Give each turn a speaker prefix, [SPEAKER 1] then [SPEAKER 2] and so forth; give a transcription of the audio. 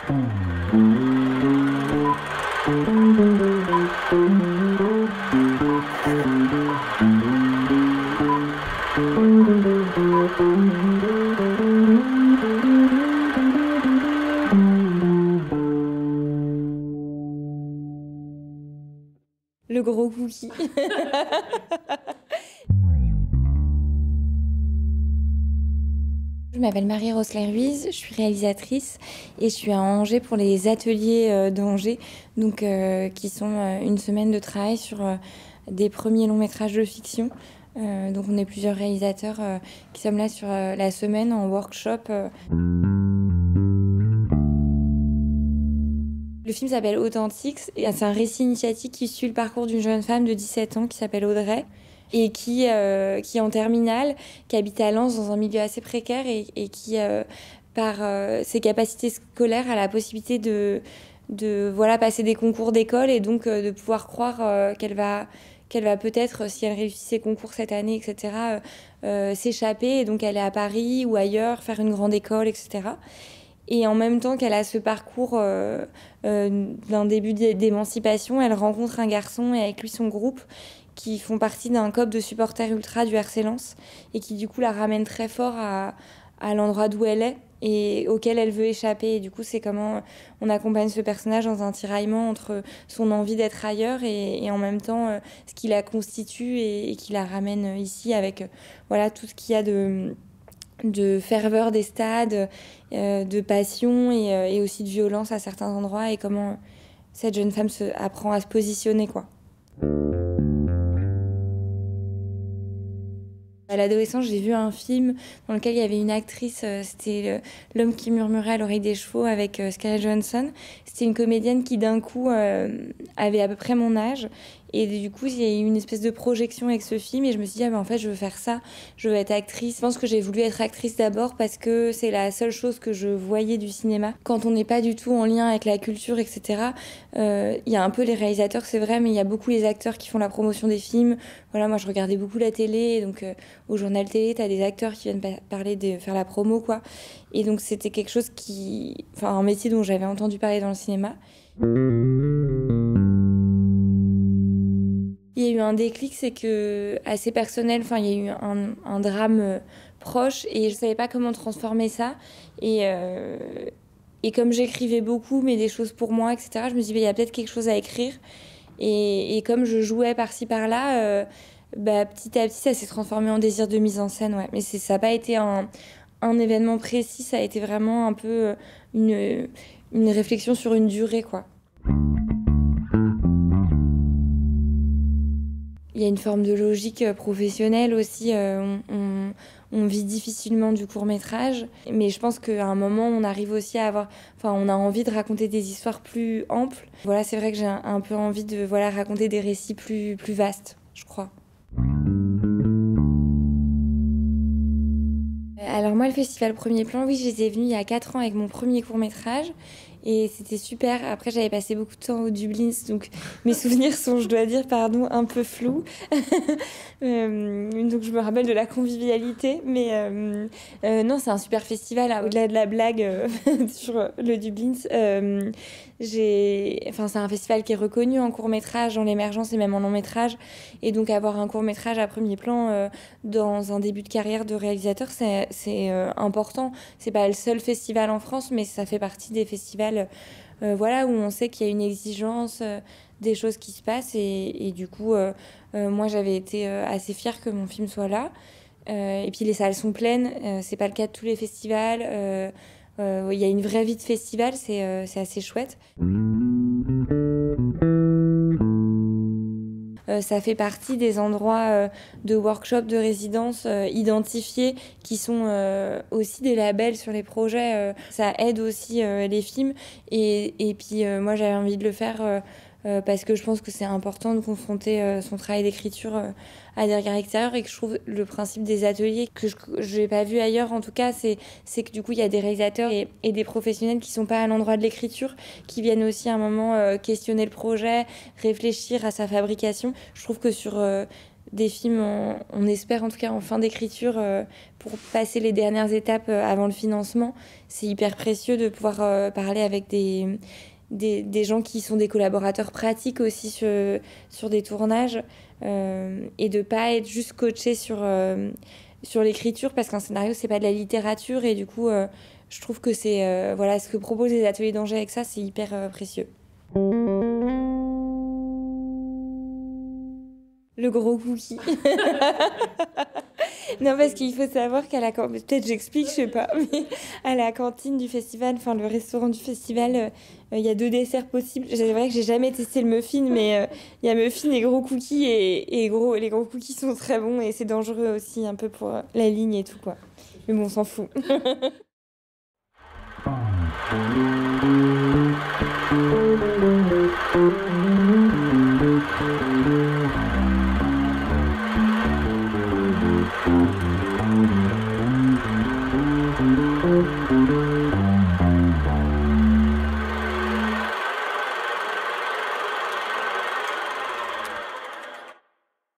[SPEAKER 1] Le gros cookie. Je m'appelle Marie-Rose Clairhuys, je suis réalisatrice et je suis à Angers pour les ateliers d'Angers, donc, qui sont une semaine de travail sur des premiers longs métrages de fiction. Donc on est plusieurs réalisateurs qui sommes là sur la semaine en workshop. Le film s'appelle Authentiques et c'est un récit initiatique qui suit le parcours d'une jeune femme de 17 ans qui s'appelle Audrey et qui est en terminale, qui habite à Lens dans un milieu assez précaire et qui, par ses capacités scolaires, a la possibilité de voilà, passer des concours d'école et donc de pouvoir croire qu'elle va peut-être, si elle réussit ses concours cette année, etc., s'échapper. Et donc elle est à Paris ou ailleurs, faire une grande école, etc. Et en même temps qu'elle a ce parcours d'un début d'émancipation, elle rencontre un garçon et avec lui son groupe qui font partie d'un COP de supporters ultra du RC Lens et qui du coup la ramène très fort à l'endroit d'où elle est et auquel elle veut échapper. Et du coup, c'est comment on accompagne ce personnage dans un tiraillement entre son envie d'être ailleurs et en même temps ce qui la constitue et qui la ramène ici avec voilà, tout ce qu'il y a de ferveur des stades, de passion et aussi de violence à certains endroits et comment cette jeune femme apprend à se positionner, quoi. À l'adolescence, j'ai vu un film dans lequel il y avait une actrice, c'était L'homme qui murmurait à l'oreille des chevaux avec Scarlett Johansson. C'était une comédienne qui d'un coup avait à peu près mon âge. Et du coup, il y a eu une espèce de projection avec ce film et je me suis dit, ah ben en fait, je veux faire ça, je veux être actrice. Je pense que j'ai voulu être actrice d'abord parce que c'est la seule chose que je voyais du cinéma. Quand on n'est pas du tout en lien avec la culture, etc., il y a un peu les réalisateurs, c'est vrai, mais il y a beaucoup les acteurs qui font la promotion des films. Voilà, moi, je regardais beaucoup la télé, donc au journal télé, t'as des acteurs qui viennent parler de faire la promo, quoi. Et donc, c'était quelque chose enfin, un métier dont j'avais entendu parler dans le cinéma. Il y a eu un déclic, c'est que assez personnel, enfin il y a eu un drame proche et je savais pas comment transformer ça et comme j'écrivais beaucoup mais des choses pour moi, etc., je me suis dit il y a peut-être quelque chose à écrire et comme je jouais par-ci par-là, petit à petit ça s'est transformé en désir de mise en scène, ouais. Mais ça n'a pas été un événement précis, ça a été vraiment un peu une réflexion sur une durée, quoi. Il y a une forme de logique professionnelle aussi. On vit difficilement du court-métrage. Mais je pense qu'à un moment, on arrive aussi à avoir... Enfin, on a envie de raconter des histoires plus amples. Voilà, c'est vrai que j'ai un peu envie de raconter des récits plus vastes, je crois. Alors moi, le festival Premier Plan, oui, j'étais venue il y a 4 ans avec mon premier court-métrage. Et c'était super. Après, j'avais passé beaucoup de temps au Dublin, donc mes souvenirs sont, je dois dire, pardon, un peu flous. Donc je me rappelle de la convivialité. Mais non, c'est un super festival, hein, au-delà de la blague sur le Dublin. C'est un festival qui est reconnu en court-métrage, en l'émergence et même en long-métrage. Et donc avoir un court-métrage à Premier Plan dans un début de carrière de réalisateur, c'est important. C'est pas le seul festival en France, mais ça fait partie des festivals voilà, où on sait qu'il y a une exigence, des choses qui se passent. Et du coup, moi, j'avais été assez fière que mon film soit là. Et puis les salles sont pleines. C'est pas le cas de tous les festivals. Il y a une vraie vie de festival. C'est assez chouette. Ça fait partie des endroits de workshop, de résidence identifiés qui sont aussi des labels sur les projets. Ça aide aussi les films. Et puis moi, j'avais envie de le faire parce que je pense que c'est important de confronter son travail d'écriture à des regards extérieurs et que je trouve le principe des ateliers que je n'ai pas vu ailleurs en tout cas, c'est que du coup il y a des réalisateurs et des professionnels qui sont pas à l'endroit de l'écriture, qui viennent aussi à un moment questionner le projet, réfléchir à sa fabrication. Je trouve que sur des films, on espère en tout cas en fin d'écriture, pour passer les dernières étapes avant le financement. C'est hyper précieux de pouvoir parler avec des gens qui sont des collaborateurs pratiques aussi sur des tournages, et de pas être juste coaché sur l'écriture, parce qu'un scénario, c'est pas de la littérature, et du coup, je trouve que c'est voilà, ce que proposent les ateliers d'Angers avec ça, c'est hyper précieux. Le gros cookie. Non, parce qu'il faut savoir qu'à la cantine, peut-être j'explique, je sais pas, mais à la cantine du festival, enfin le restaurant du festival, il y a 2 desserts possibles. C'est vrai que j'ai jamais testé le muffin, mais il y a muffin et gros cookies, et les gros cookies sont très bons, et c'est dangereux aussi un peu pour la ligne et tout, quoi. Mais bon, on s'en fout.